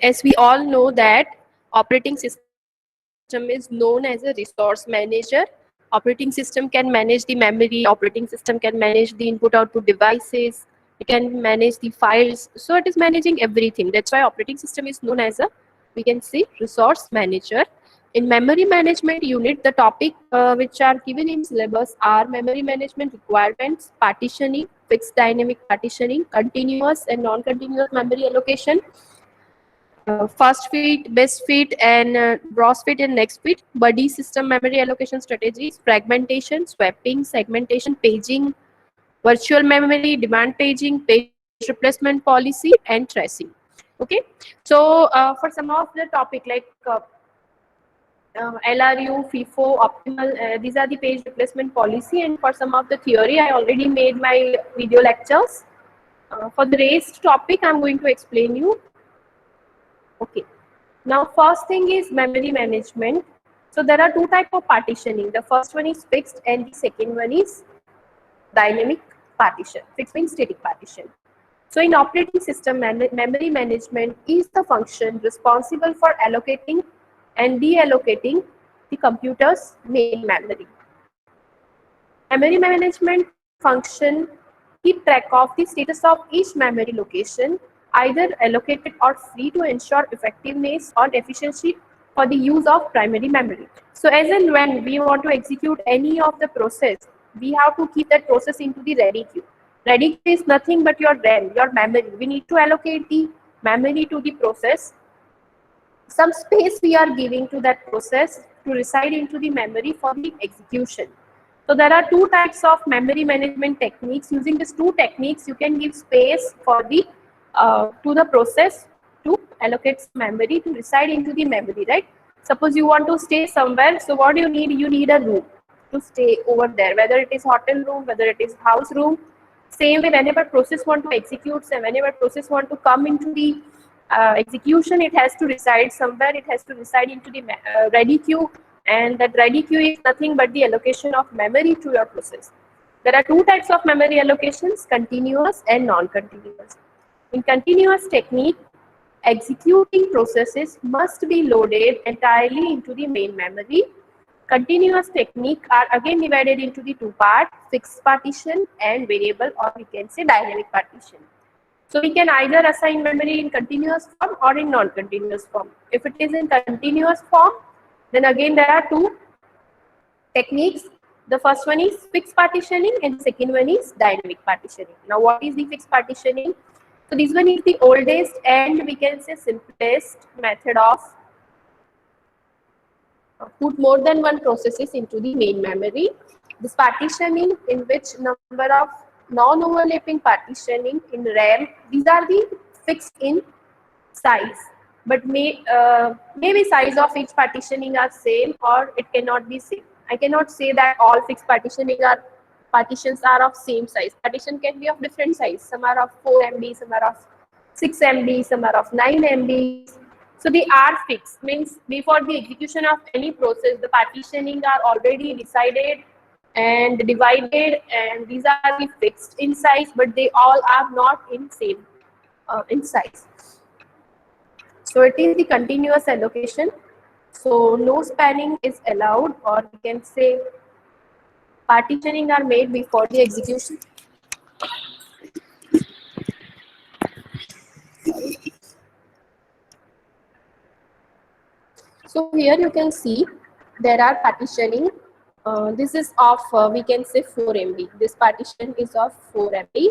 as we all know that operating system is known as a resource manager. Operating system can manage the memory, operating system can manage the input output devices, it can manage the files, so it is managing everything. That's why operating system is known as a, we can say, resource manager. In memory management unit, the topic which are given in syllabus are memory management requirements, partitioning, fixed dynamic partitioning, continuous and non-continuous memory allocation, first fit, best fit, and gross fit and next fit, buddy system memory allocation strategies, fragmentation, swapping, segmentation, paging, virtual memory, demand paging, page replacement policy, and tracing. Okay, so for some of the topic like LRU, FIFO, optimal, these are the page replacement policy, and for some of the theory, I already made my video lectures. For the rest topic, I'm going to explain you. Okay. Now, first thing is memory management. So there are two types of partitioning. The first one is fixed and the second one is dynamic partition. Fixed means static partition. So in operating system, memory management is the function responsible for allocating and deallocating the computer's main memory. Memory management function keep track of the status of each memory location, either allocated or free, to ensure effectiveness or efficiency for the use of primary memory. So as and when we want to execute any of the process, we have to keep that process into the ready queue. Ready queue is nothing but your RAM, your memory. We need to allocate the memory to the process. Some space we are giving to that process to reside into the memory for the execution. So there are two types of memory management techniques. Using these two techniques, you can give space for the to the process to allocate memory to reside into the memory, right? Suppose you want to stay somewhere, so what do you need? You need a room to stay over there, whether it is hotel room, whether it is house room. Same way, whenever process want to execute, and whenever process want to come into the execution, it has to reside somewhere. It has to reside into the ready queue, and that ready queue is nothing but the allocation of memory to your process. There are two types of memory allocations: continuous and non-continuous. In continuous technique, executing processes must be loaded entirely into the main memory. Continuous technique are again divided into the two parts: fixed partition and variable, or we can say dynamic partition. So we can either assign memory in continuous form or in non-continuous form. If it is in continuous form, then again there are two techniques. The first one is fixed partitioning and the second one is dynamic partitioning. Now what is the fixed partitioning? So this one is the oldest and we can say simplest method of put more than one processes into the main memory. This partitioning, in which number of non-overlapping partitioning in RAM, these are the fixed in size, but maybe size of each partitioning are same or it cannot be same. I cannot say that all fixed partitions are of same size. Partition can be of different size. Some are of 4 MB, some are of 6 MB, some are of 9 MB. So they are fixed, means before the execution of any process, the partitioning are already decided and divided, and these are the fixed in size, but they all are not in same in size. So it is the continuous allocation. So no spanning is allowed, or we can say partitioning are made before the execution. So here you can see there are partitioning. This is of we can say 4 MB. This partition is of 4 MB.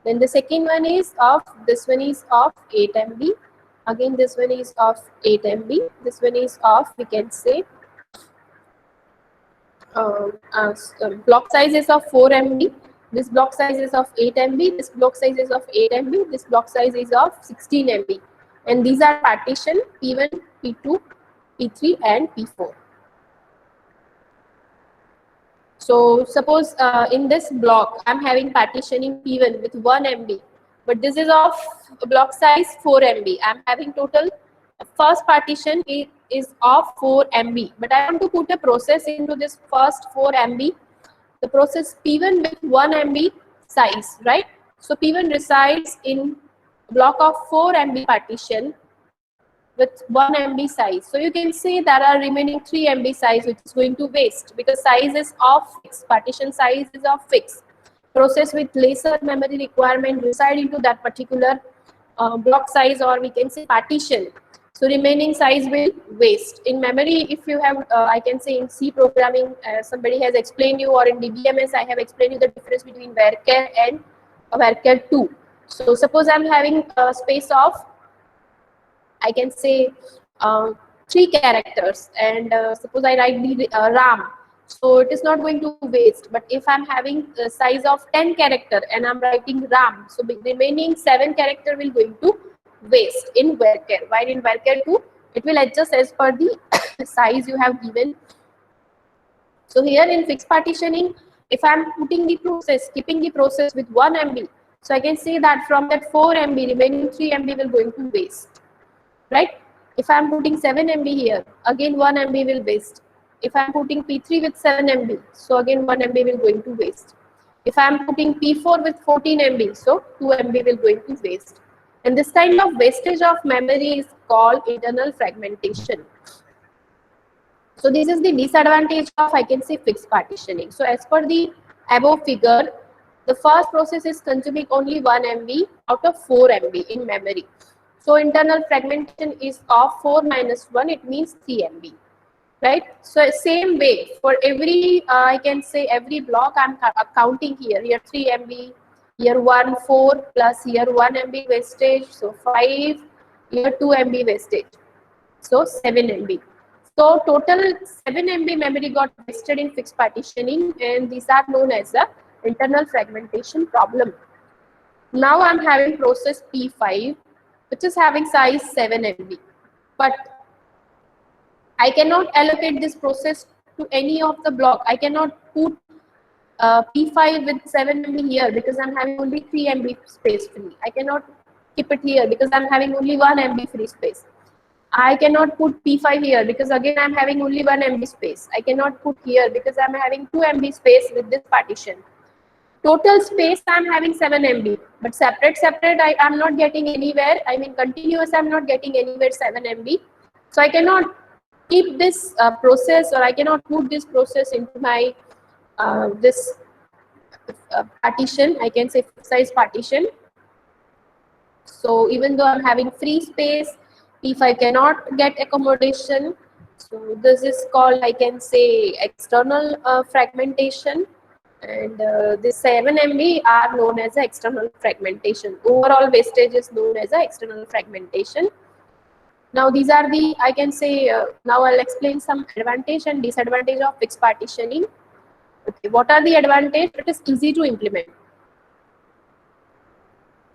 Then the second one is of, this one is of 8 MB. Again this one is of 8 MB. This one is of, we can say, block size is of 4 MB. This block size is of 8 MB. This block size is of 8 MB. This block size is of 16 MB. And these are partition P1, P2, P3 and P4. So suppose in this block I'm having partitioning P1 with 1 MB, but this is of block size 4 MB. I'm having total first partition is of 4 MB, but I want to put a process into this first 4 MB. The process P1 with 1 MB size, right? So P1 resides in block of 4 MB partition, with 1 MB size. So you can see there are remaining 3 MB size which is going to waste because size is of fixed, partition size is of fixed. Process with lesser memory requirement reside into that particular block size, or we can say partition. So remaining size will waste. In memory, if you have, I can say in C programming, somebody has explained you, or in DBMS, I have explained you the difference between varchar and varchar 2. So suppose I'm having a space of, I can say 3 characters, and suppose I write the RAM. So it is not going to waste. But if I'm having a size of 10 character and I'm writing RAM, so the remaining 7 character will going to waste in varchar. While in varchar 2, it will adjust as per the size you have given. So here in fixed partitioning, if I'm putting the process, keeping the process with 1 MB, so I can say that from that 4 MB, remaining 3 MB will going to waste. Right? If I'm putting 7 MB here, again 1 MB will waste. If I'm putting P3 with 7 MB, so again 1 MB will going to waste. If I'm putting P4 with 14 MB, so 2 MB will going to waste. And this kind of wastage of memory is called internal fragmentation. So this is the disadvantage of, I can say, fixed partitioning. So as per the above figure, the first process is consuming only 1 MB out of 4 MB in memory. So internal fragmentation is of 4 minus 1, it means 3 MB, right? So same way for every, I can say every block I'm counting here 3 MB, here 1, 4, plus here 1 MB wastage, so 5, here 2 MB wastage, so 7 MB. So total 7 MB memory got wasted in fixed partitioning, and these are known as the internal fragmentation problem. Now I'm having process P5, which is having size 7 MB, but I cannot allocate this process to any of the block. I cannot put P5 with 7 MB here because I'm having only 3 MB space free. I cannot keep it here because I'm having only 1 MB free space. I cannot put P5 here because again I'm having only 1 MB space. I cannot put here because I'm having 2 MB space with this partition. Total space I'm having 7 MB, but separate I am not getting anywhere. I mean continuous I'm not getting anywhere 7 MB. So I cannot keep this process, or I cannot put this process into my this partition. I can say size partition. So even though I'm having free space, P5 cannot get accommodation. So this is called, I can say, external fragmentation. And this 7 MB are known as external fragmentation. Overall wastage is known as external fragmentation. Now these are the, I can say, now I'll explain some advantage and disadvantage of fixed partitioning. Okay, what are the advantage? It is easy to implement.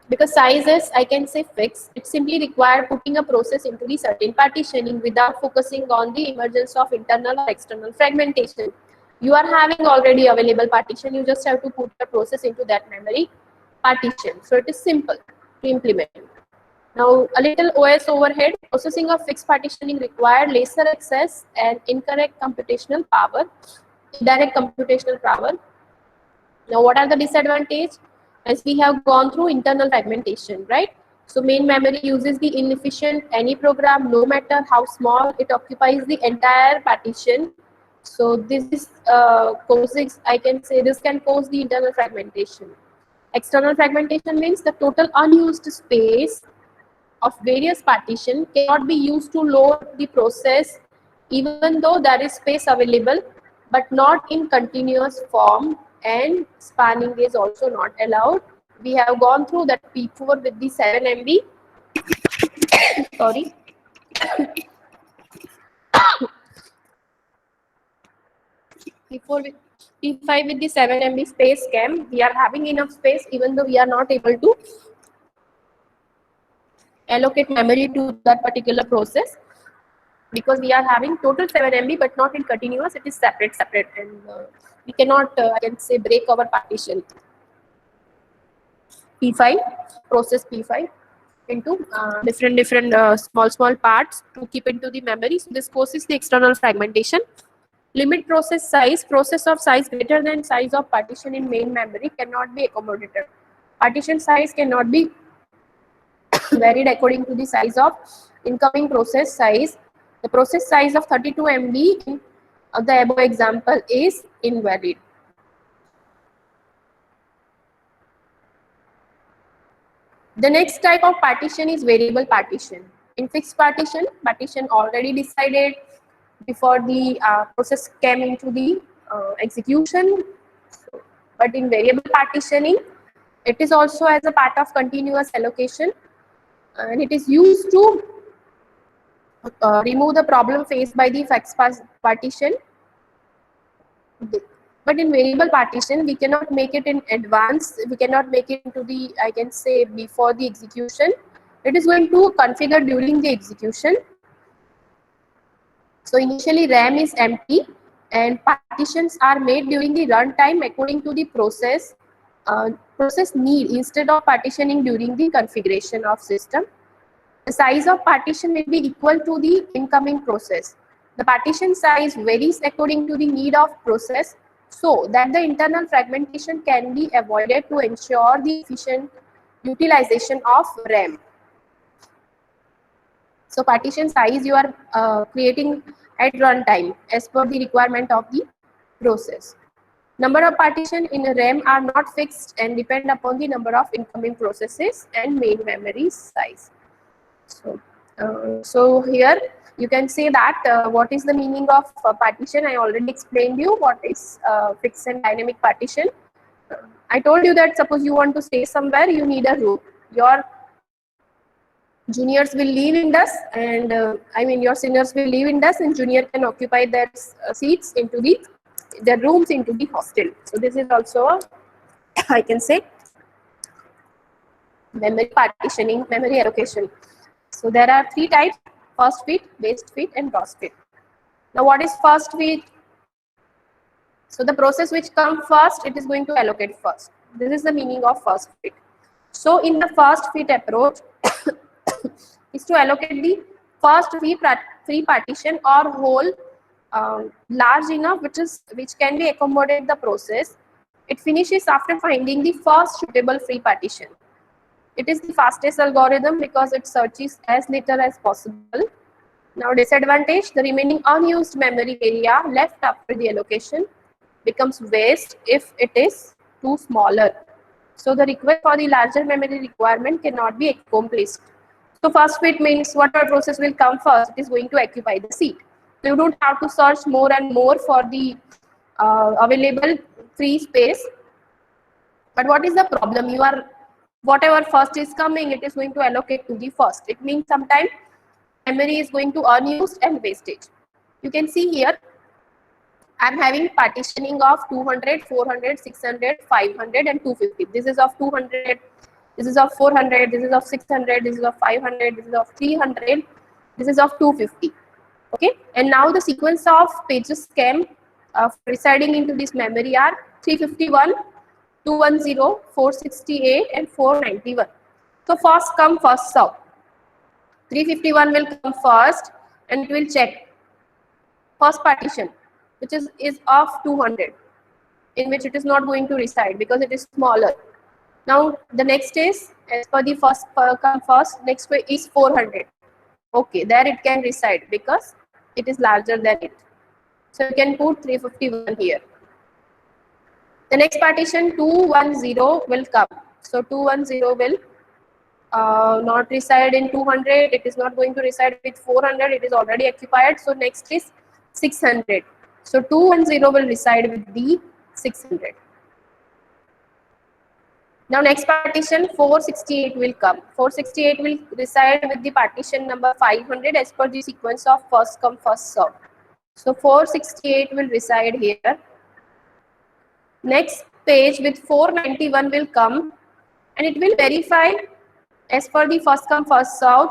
Because size is, I can say, fixed, it simply requires putting a process into the certain partitioning without focusing on the emergence of internal or external fragmentation. You are having already available partition, you just have to put the process into that memory partition. So it is simple to implement. Now a little OS overhead. Processing of fixed partitioning required lesser access and incorrect computational power, indirect computational power. Now what are the disadvantages? As we have gone through internal fragmentation, right? So main memory uses the inefficient any program, no matter how small, it occupies the entire partition. So this is causes, I can say, this can cause the internal fragmentation. External fragmentation means the total unused space of various partition cannot be used to load the process, even though there is space available, but not in continuous form, and spanning is also not allowed. We have gone through that P4 with the 7 MB. Sorry. P4 with P5 with the 7 MB space cam. We are having enough space, even though we are not able to allocate memory to that particular process, because we are having total 7 MB but not in continuous, it is separate, and we cannot, I can say, break our partition P5, process P5 into different small parts to keep into the memory. So this causes the external fragmentation. Limit process size. Process of size greater than size of partition in main memory cannot be accommodated. Partition size cannot be varied according to the size of incoming process size, the process size of 32 MB in the above example is invalid. The next type of partition is variable partition. In fixed partition, partition already decided before the process came into the execution. But in variable partitioning, it is also as a part of continuous allocation, and it is used to remove the problem faced by the fixed partition. But in variable partition, we cannot make it in advance. We cannot make it into the, I can say, before the execution. It is going to configure during the execution. So initially RAM is empty and partitions are made during the runtime according to the process need instead of partitioning during the configuration of system. The size of partition will be equal to the incoming process. The partition size varies according to the need of process so that the internal fragmentation can be avoided to ensure the efficient utilization of RAM. So partition size you are creating at runtime as per the requirement of the process. Number of partition in a RAM are not fixed and depend upon the number of incoming processes and main memory size. So here you can say that what is the meaning of partition. I already explained you what is fixed and dynamic partition. I told you that suppose you want to stay somewhere, you need a room. Your juniors will live in DUS and your seniors will live in DUS and junior can occupy their seats into their rooms into the hostel. So this is also I can say memory partitioning, memory allocation. So there are three types: first fit, based fit and gross fit. Now what is first fit? So the process which comes first, it is going to allocate first. This is the meaning of first fit. So in the first fit approach is to allocate the first free partition or whole large enough which can be accommodate the process. It finishes after finding the first suitable free partition. It is the fastest algorithm because it searches as little as possible. Now disadvantage, the remaining unused memory area left after the allocation becomes waste if it is too smaller. So the request for the larger memory requirement cannot be accomplished. So first fit means whatever process will come first, it is going to occupy the seat. So you don't have to search more and more for the available free space. But what is the problem? Whatever first is coming, it is going to allocate to the first. It means sometimes memory is going to unused and wastage. You can see here, I'm having partitioning of 200, 400, 600, 500 and 250. This is of 200, this is of 400, this is of 600, this is of 500, this is of 300, this is of 250. Okay, and now the sequence of pages came residing into this memory are 351, 210, 468 and 491. So first come first serve. 351 will come first and it will check first partition, which is of 200, in which it is not going to reside because it is smaller. Now the next is as per the first come first, next way is 400. Okay, there it can reside because it is larger than it. So you can put 351 here. The next partition 210 will come. So 210 will not reside in 200. It is not going to reside with 400. It is already occupied. So next is 600. So 210 will reside with the 600. Now next partition 468 will come. 468 will reside with the partition number 500 as per the sequence of first come first serve. So 468 will reside here. Next page with 491 will come and it will verify as per the first come first serve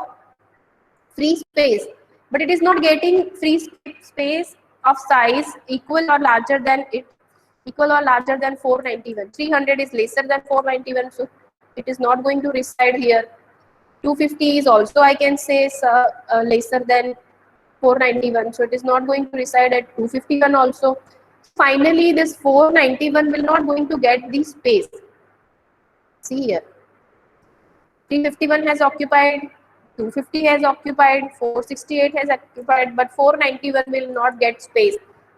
free space, but it is not getting free space of size equal or larger than 491. 300 is lesser than 491, so it is not going to reside here. 250 is also, I can say, lesser than 491, so it is not going to reside at 251 also. Finally, this 491 will not going to get the space. See here, 351 has occupied, 250 has occupied, 468 has occupied, but 491 will not get space.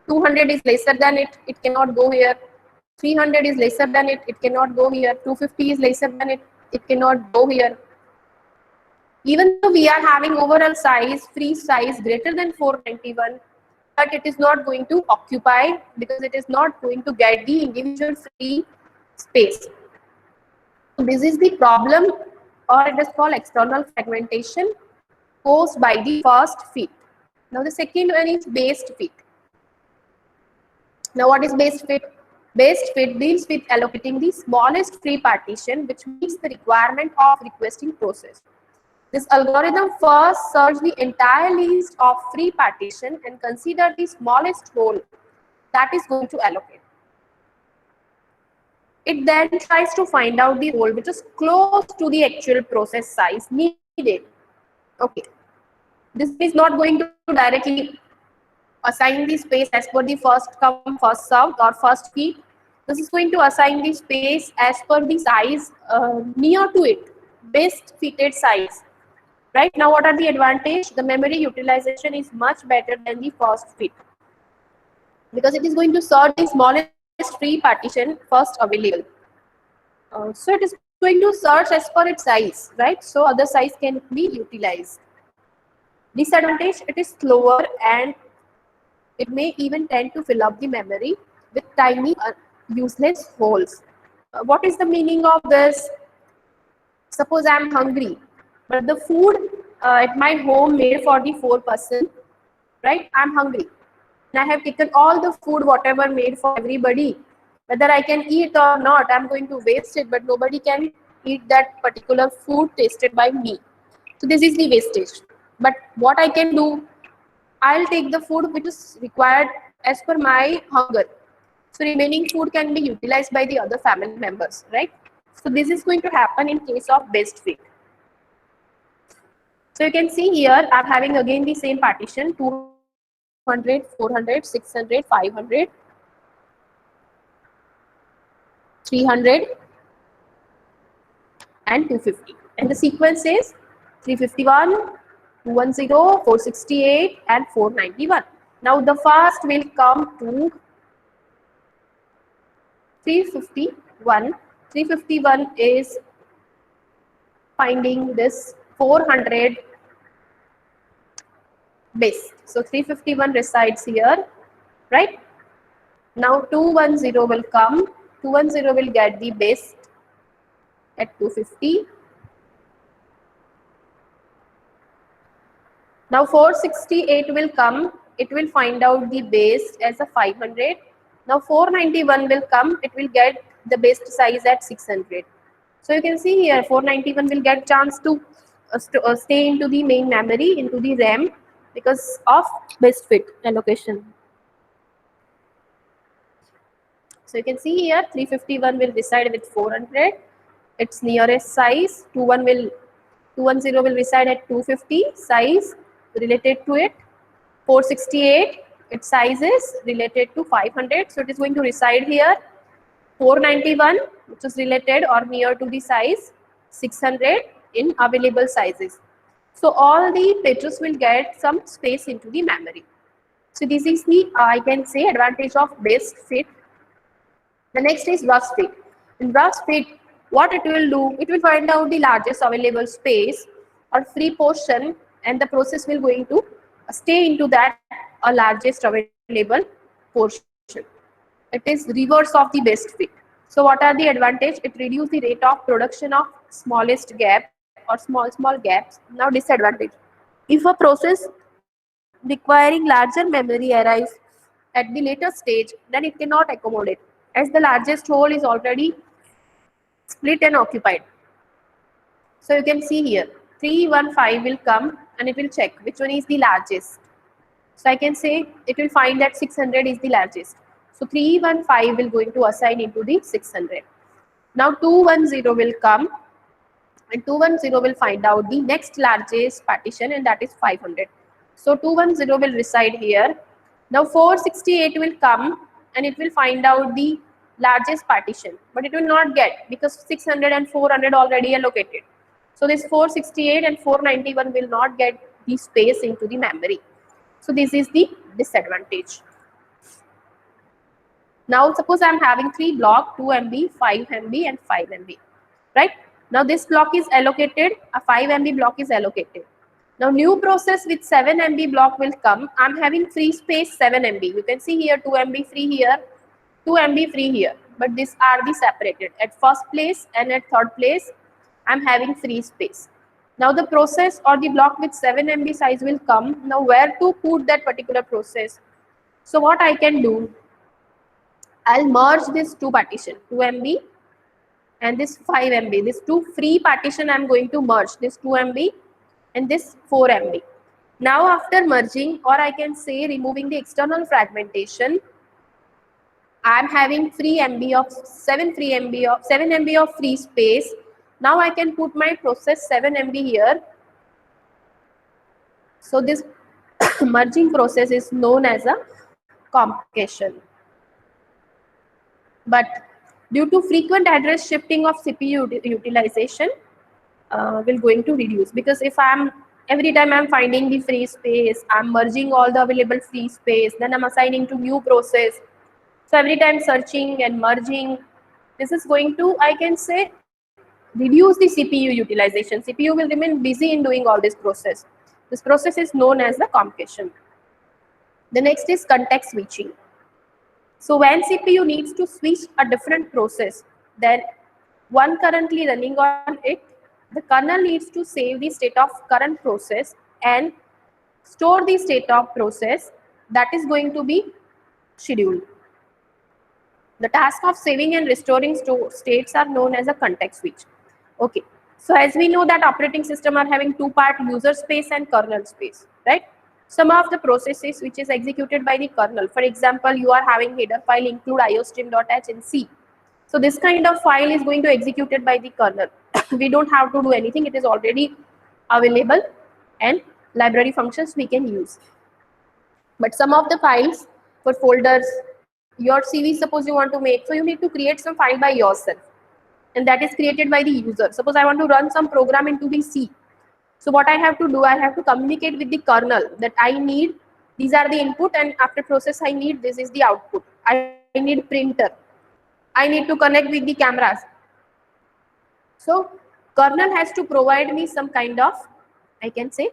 200 is lesser than it, it cannot go here. 300 is lesser than it cannot go here. 250 is lesser than it cannot go here. Even though we are having overall size, free size greater than 491, but it is not going to occupy because it is not going to get the individual free space. So this is the problem, or it is called external fragmentation caused by the first fit. Now the second one is based fit. Now what is based fit? Based fit deals with allocating the smallest free partition which meets the requirement of requesting process. This algorithm first searches the entire list of free partition and consider the smallest hole that is going to allocate. It then tries to find out the hole which is close to the actual process size needed. Okay, this is not going to directly assign the space as per the first come first served or first fit. This is going to assign the space as per the size near to it, best fitted size. Right now, what are the advantage? The memory utilization is much better than the first fit because it is going to search the smallest free partition first available. So it is going to search as per its size, right? So other size can be utilized. Disadvantage, it is slower and it may even tend to fill up the memory with tiny useless holes. What is the meaning of this? Suppose I am hungry, but the food at my home made for the 4-person, right? I am hungry and I have taken all the food whatever made for everybody. Whether I can eat or not, I am going to waste it, but nobody can eat that particular food tasted by me. So this is the wastage. But what I can do, I'll take the food which is required as per my hunger. So remaining food can be utilized by the other family members, right? So this is going to happen in case of best fit. So you can see here, I'm having again the same partition, 200, 400, 600, 500, 300, and 250. And the sequence is 351, 210, 468, and 491. Now the first will come to 351. 351 is finding this 400 base. So 351 resides here, right? Now 210 will come. 210 will get the base at 250. Now 468 will come. It will find out the base as a 500. Now 491 will come. It will get the base size at 600. So you can see here 491 will get chance to stay into the main memory, into the RAM, because of best fit allocation. So you can see here 351 will reside with 400, its nearest size. 210 will reside at 250 size related to it. 468 its size is related to 500, so it is going to reside here. 491 which is related or near to the size 600 in available sizes. So all the pages will get some space into the memory. So this is the I can say advantage of best fit. The next is worst fit. In worst fit, what it will do, it will find out the largest available space or free portion, and the process will going to stay into that largest available portion. It is reverse of the best fit. So what are the advantage? It reduces the rate of production of smallest gap or small gaps. Now disadvantage, if a process requiring larger memory arrives at the later stage, then it cannot accommodate, as the largest hole is already split and occupied. So you can see here 315 will come and it will check which one is the largest. So I can say it will find that 600 is the largest. So 315 will going to assign into the 600. Now 210 will come and 210 will find out the next largest partition, and that is 500. So 210 will reside here. Now 468 will come and it will find out the largest partition, but it will not get because 600 and 400 already allocated. So this 468 and 491 will not get the space into the memory. So this is the disadvantage. Now suppose I am having 3 blocks, 2 MB, 5 MB and 5 MB, right? Now this block is allocated, a 5 MB block is allocated. Now new process with 7 MB block will come. I am having free space 7 MB. You can see here 2 MB free here, 2 MB free here. But these are the separated. At first place and at third place, I am having free space. Now the process or the block with 7 MB size will come. Now where to put that particular process? So what I can do, I'll merge this two partition, 2 MB and this 5 MB. This two free partition I'm going to merge, this 2 MB and this 4 MB. Now after merging, or I can say removing the external fragmentation, I'm having free MB of 7 MB of free space. Now I can put my process 7 MB here. So this merging process is known as a concatenation. But due to frequent address shifting of CPU utilization, will going to reduce, because if every time I'm finding the free space, I'm merging all the available free space, then I'm assigning to new process. So every time searching and merging, this is going to, I can say, reduce the CPU utilization. CPU will remain busy in doing all this process. This process is known as the concatenation. The next is context switching. So when CPU needs to switch a different process than one currently running on it, the kernel needs to save the state of current process and store the state of process that is going to be scheduled. The task of saving and restoring states are known as a context switch. Okay, so as we know that operating system are having two parts, user space and kernel space, right? Some of the processes which is executed by the kernel, for example, you are having header file include iostream.h in C. So this kind of file is going to executed by the kernel. We don't have to do anything, it is already available, and library functions we can use. But some of the files for folders, your CV suppose you want to make, so you need to create some file by yourself, and that is created by the user. Suppose I want to run some program into the C. So what I have to do, I have to communicate with the kernel that I need, these are the input, and after process I need, this is the output. I need printer. I need to connect with the cameras. So kernel has to provide me some kind of, I can say,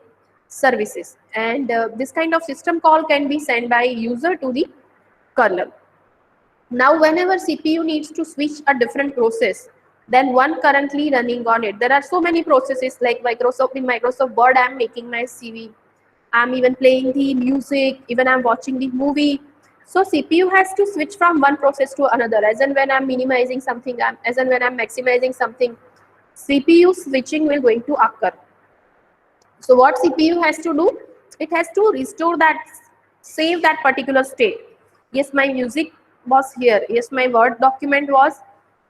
services, and this kind of system call can be sent by user to the kernel. Now whenever CPU needs to switch a different process than one currently running on it, there are so many processes like in Microsoft Word I'm making my CV, I'm even playing the music, even I'm watching the movie. So CPU has to switch from one process to another, as and when I'm minimizing something, as and when I'm maximizing something, CPU switching will going to occur. So what CPU has to do, it has to restore that, save that particular state. Yes, my music was here, yes, my Word document was,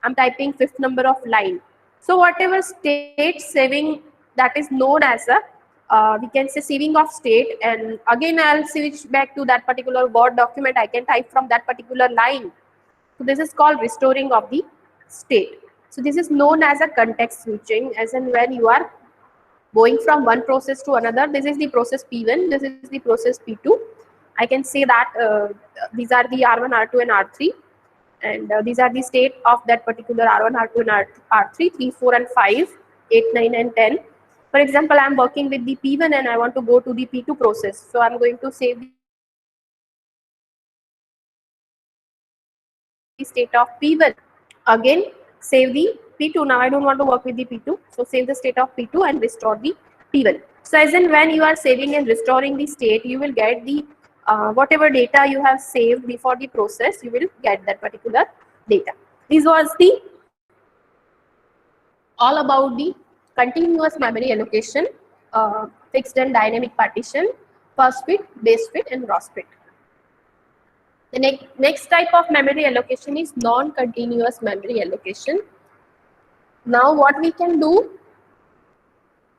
I'm typing 5th number of line. So whatever state saving, that is known as a, we can say, saving of state, and again I'll switch back to that particular Word document, I can type from that particular line. So this is called restoring of the state. So this is known as a context switching, as in when you are going from one process to another. This is the process P1, this is the process P2. I can say that these are the R1, R2 and R3, and these are the state of that particular R1, R2 and R3, 3, 4 and 5, 8, 9 and 10. For example, I am working with the P1 and I want to go to the P2 process. So I am going to save the state of P1. Again, save the P2. Now I don't want to work with the P2. So save the state of P2 and restore the P1. So as in when you are saving and restoring the state, you will get the whatever data you have saved before the process, you will get that particular data. This was the all about the continuous memory allocation, fixed and dynamic partition, first fit, base fit and gross fit. The next type of memory allocation is non-continuous memory allocation. Now what we can do,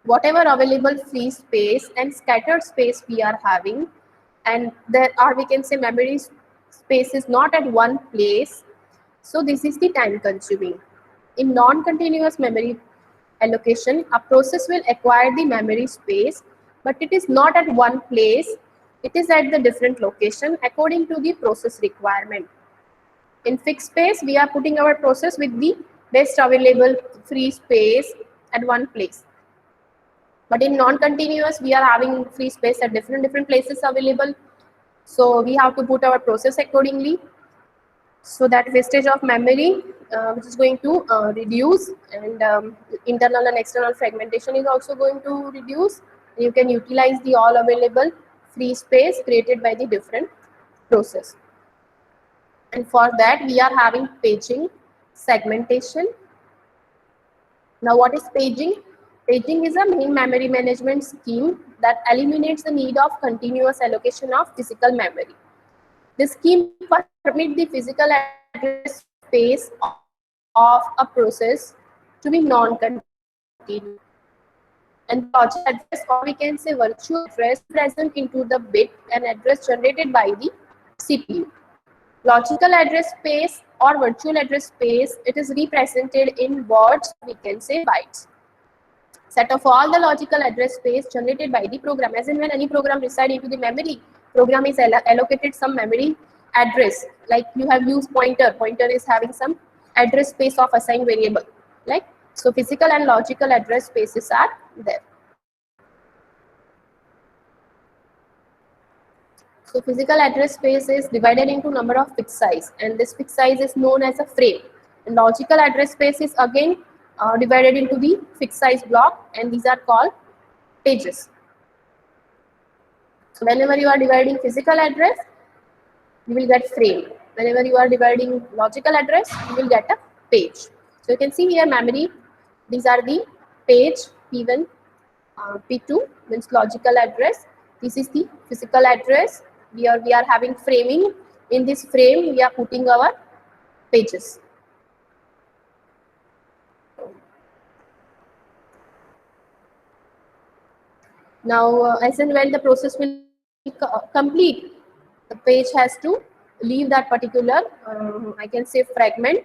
whatever available free space and scattered space we are having, and there are, we can say, memory space is not at one place, so this is the time consuming. In non-continuous memory allocation, a process will acquire the memory space, but it is not at one place, it is at the different location according to the process requirement. In fixed space, we are putting our process with the best available free space at one place. But in non-continuous, we are having free space at different places available. So we have to put our process accordingly. So that wastage of memory, which is going to reduce, and internal and external fragmentation is also going to reduce. You can utilize the all available free space created by the different process. And for that, we are having paging, segmentation. Now, what is paging? Paging is a main memory management scheme that eliminates the need of continuous allocation of physical memory. This scheme permits the physical address space of a process to be non-continuous. And the logical address, or we can say virtual address, present into the bit and address generated by the CPU. Logical address space or virtual address space, it is represented in words, we can say bytes. Set of all the logical address space generated by the program. As in when any program resides into the memory, program is allocated some memory address. Like you have used pointer. Pointer is having some address space of assigned variable. Like so, physical and logical address spaces are there. So physical address space is divided into number of fixed size, and this fixed size is known as a frame. And logical address space is again divided into the fixed size block, and these are called pages. So whenever you are dividing physical address, you will get frame. Whenever you are dividing logical address, you will get a page. So you can see here memory. These are the page P1, P2 means logical address. This is the physical address. We are having framing. In this frame, we are putting our pages. Now, as and when the process will complete, the page has to leave that particular, I can say fragment,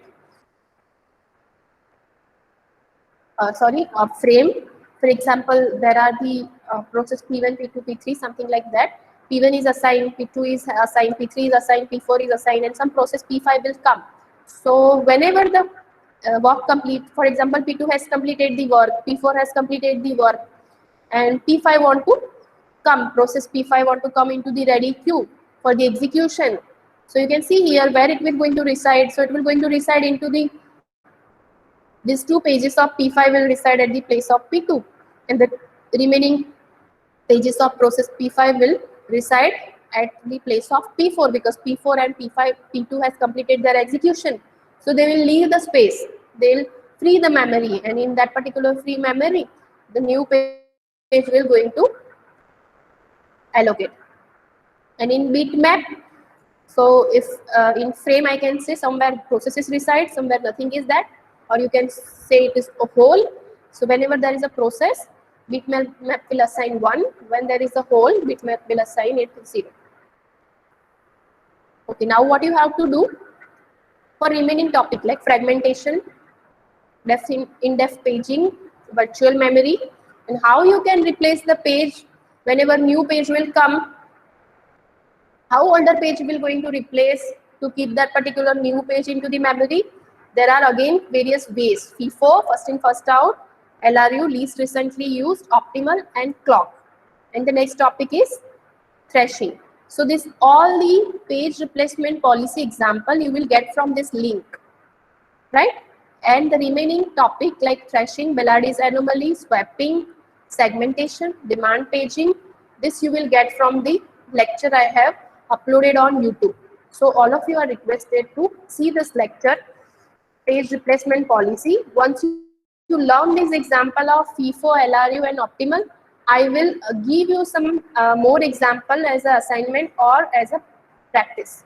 a frame. For example, there are the process P1, P2, P3, something like that. P1 is assigned, P2 is assigned, P3 is assigned, P4 is assigned, and some process P5 will come. So whenever the work complete, for example, P2 has completed the work, P4 has completed the work, and P5 want to come, process P5 want to come into the ready queue for the execution. So you can see here where it will going to reside. So it will going to reside into the, these two pages of P5 will reside at the place of P2, and the remaining pages of process P5 will reside at the place of P4, because P4 and P2 has completed their execution. So they will leave the space, they will free the memory, and in that particular free memory, the new page will going to allocate. And in bitmap, so if in frame I can say somewhere processes reside, somewhere nothing is that, or you can say it is a whole. So whenever there is a process, bitmap will assign 1. When there is a whole, bitmap will assign it 0. Okay, now what you have to do for remaining topic like fragmentation, in-depth paging, virtual memory, and how you can replace the page whenever new page will come, how older page will going to replace to keep that particular new page into the memory. There are again various ways: FIFO, first in first out, LRU, least recently used, optimal, and clock. And the next topic is thrashing. So this all the page replacement policy example you will get from this link, right? And the remaining topic like thrashing, Baladi's anomaly, swapping, segmentation, demand paging, this you will get from the lecture I have uploaded on YouTube. So all of you are requested to see this lecture, page replacement policy. Once you learn this example of FIFO, LRU, and optimal, I will give you some more example as an assignment or as a practice.